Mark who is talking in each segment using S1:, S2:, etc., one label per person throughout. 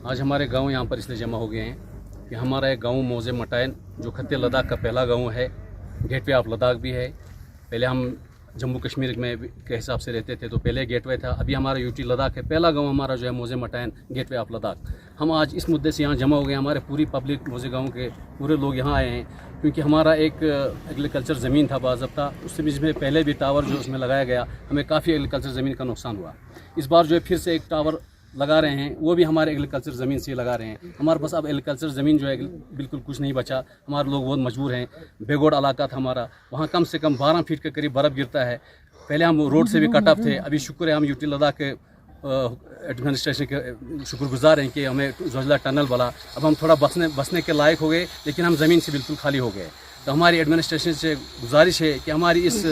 S1: आज हमारे गांव यहाँ पर इसलिए जमा हो गए हैं कि हमारा एक गांव मौजे मटायन जो खत्ते लद्दाख का पहला गांव है, गेटवे ऑफ लद्दाख भी है। पहले हम जम्मू कश्मीर में के हिसाब से रहते थे तो पहले गेटवे था, अभी हमारा यूटी लद्दाख है। पहला गांव हमारा जो है मौजे मटायन गेटवे ऑफ लद्दाख। हम आज इस मुद्दे से यहाँ जमा हो गए, हमारे पूरी पब्लिक मौजे गाँव के पूरे लोग यहाँ आए हैं क्योंकि हमारा एक एग्रीकल्चर ज़मीन था बाज़ाब्ता, उससे भी पहले भी टावर जो उसमें लगाया गया, हमें काफ़ी एग्रीकल्चर ज़मीन का नुकसान हुआ। इस बार जो है फिर से एक टावर लगा रहे हैं, वो भी हमारे एग्रीकल्चर ज़मीन से लगा रहे हैं। हमारे पास अब एग्रीकल्चर ज़मीन जो है बिल्कुल कुछ नहीं बचा, हमारे लोग बहुत मजबूर हैं। बेगोड़ इलाका था हमारा, वहाँ कम से कम 12 फीट के करीब बर्फ़ गिरता है। पहले हम रोड से भी कट ऑफ थे, अभी शुक्र है हम यूटी लद्दाख के एडमिनिस्ट्रेशन के शुक्रगुजार हैं कि हमें जोजिला टनल वाला, अब हम थोड़ा बसने के लायक हो गए, लेकिन हम ज़मीन से बिल्कुल खाली हो गए। तो हमारी एडमिनिस्ट्रेशन से गुजारिश है कि हमारी इस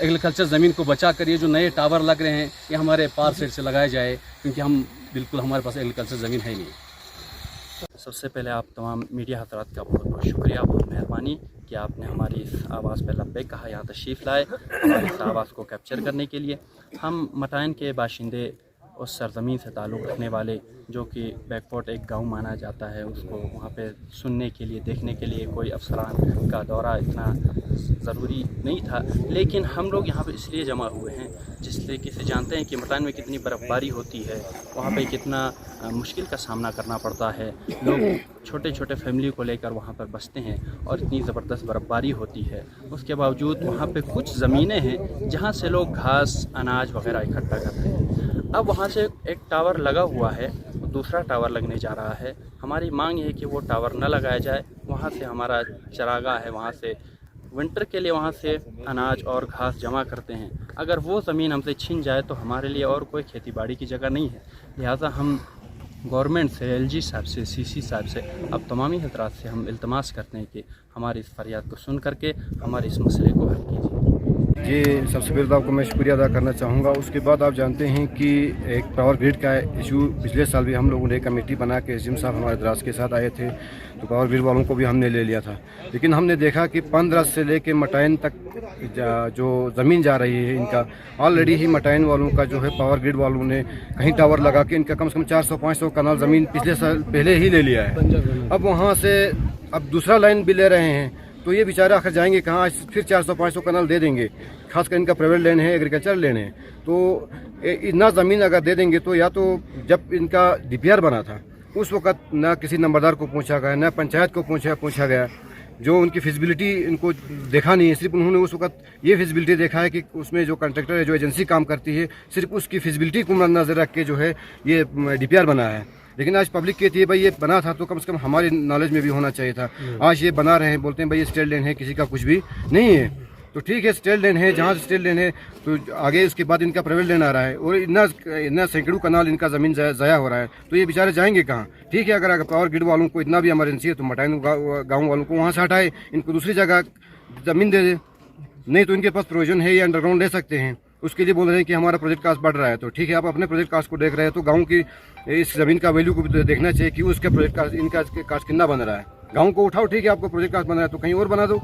S1: एग्रीकल्चर ज़मीन को बचा कर ये जो नए टावर लग रहे हैं ये हमारे पार साइड से लगाए जाए, क्योंकि हम बिल्कुल हमारे पास एग्रीकल्चर ज़मीन है नहीं।
S2: सबसे पहले आप तमाम मीडिया हज़रात का बहुत बहुत शुक्रिया, बहुत मेहरबानी कि आपने हमारी इस आवाज़ पर लब्बैक कहा, यहाँ तशरीफ़ लाए हमारी इस आवाज़ को कैप्चर करने के लिए। हम मटायन के बाशिंदे उस सरज़मीन से ताल्लुक़ रखने वाले जो कि बैकवर्ड एक गांव माना जाता है, उसको वहाँ पे सुनने के लिए, देखने के लिए कोई अफसरान का दौरा इतना ज़रूरी नहीं था, लेकिन हम लोग यहाँ पे इसलिए जमा हुए हैं जिससे कि जानते हैं कि मटायन में कितनी बर्फ़बारी होती है, वहाँ पे कितना मुश्किल का सामना करना पड़ता है। लोग छोटे छोटे फैमिली को लेकर वहाँ पर बसते हैं और इतनी ज़बरदस्त बर्फ़बारी होती है, उसके बावजूद वहाँ पे कुछ ज़मीनें हैं जहाँ से लोग घास, अनाज वगैरह इकट्ठा करते हैं। अब वहाँ से एक टावर लगा हुआ है, दूसरा टावर लगने जा रहा है। हमारी मांग है कि वो टावर न लगाया जाए, वहाँ से हमारा चरागाह है, वहाँ से विंटर के लिए वहाँ से अनाज और घास जमा करते हैं। अगर वो ज़मीन हमसे छिन जाए तो हमारे लिए और कोई खेती बाड़ी की जगह नहीं है। लिहाजा हम गवर्नमेंट से, एलजी साहब से, सीसी साहब से, अब तमामी हज़रात से हम इल्तमास करते हैं कि हमारी इस फरियाद को सुन करके हमारे इस मसले को हल कीजिए।
S3: जी, सबसे पहले तो आपको मैं शुक्रिया अदा करना चाहूँगा। उसके बाद आप जानते हैं कि एक पावर ग्रिड का इशू पिछले साल भी हम लोगों ने एक कमेटी बना के एसडीएम साहब हमारे दराज के साथ आए थे, तो पावर ग्रिड वालों को भी हमने ले लिया था। लेकिन हमने देखा कि 15 से लेके मटायन तक जो ज़मीन जा रही है इनका, ऑलरेडी ही मटायन वालों का जो है पावर ग्रिड वालों ने कहीं टावर लगा के इनका कम से कम 400-500 कनाल ज़मीन पिछले साल पहले ही ले लिया है। अब वहाँ से अब दूसरा लाइन भी ले रहे हैं, तो ये बेचारे आखिर जाएंगे कहाँ? फिर 400-500 कनाल दे देंगे, खासकर इनका प्राइवेट लैंड है, एग्रीकल्चर लैंड है। तो इतना ज़मीन अगर दे देंगे तो या तो जब इनका डीपीआर बना था उस वक्त ना किसी नंबरदार को पूछा गया, ना पंचायत को पूछा गया, जो उनकी फिजिबिलिटी इनको देखा नहीं है। सिर्फ उन्होंने उस वक्त ये फिजिबिलिटी देखा है कि उसमें जो कॉन्ट्रैक्टर है, जो एजेंसी काम करती है, सिर्फ उसकी फिजिबिलिटी को मद्देनजर रख के जो है ये डीपीआर बना है। लेकिन आज पब्लिक कहती है भाई ये बना था तो कम से कम हमारी नॉलेज में भी होना चाहिए था। आज ये बना रहे हैं, बोलते हैं भाई ये स्टेट लैंड है, किसी का कुछ भी नहीं है। तो ठीक है, स्टेट लैंड है, जहाँ स्टेट लैंड है तो आगे उसके बाद इनका प्राइवेट लैंड आ रहा है और इतना सैकड़ों कनाल इनका ज़मीन ज़ाया हो रहा है, तो ये बेचारे जाएंगे कहाँ? ठीक है, अगर पावर ग्रिड वालों को इतना भी इमरजेंसी है तो मटायन गाँव वालों को वहाँ से हटाए, इनको दूसरी जगह ज़मीन दे दे। नहीं तो इनके पास प्रोविजन है, ये अंडरग्राउंड ले सकते हैं। उसके लिए बोल रहे हैं कि हमारा प्रोजेक्ट कास्ट बढ़ रहा है, तो ठीक है, आप अपने प्रोजेक्ट कास्ट को देख रहे हैं तो गांव की इस ज़मीन का वैल्यू को भी देखना चाहिए कि उसका प्रोजेक्ट कास्ट, इनका कास्ट कितना बन रहा है। गांव को उठाओ, ठीक है, आपको प्रोजेक्ट कास्ट बन रहा है तो कहीं और बना दो।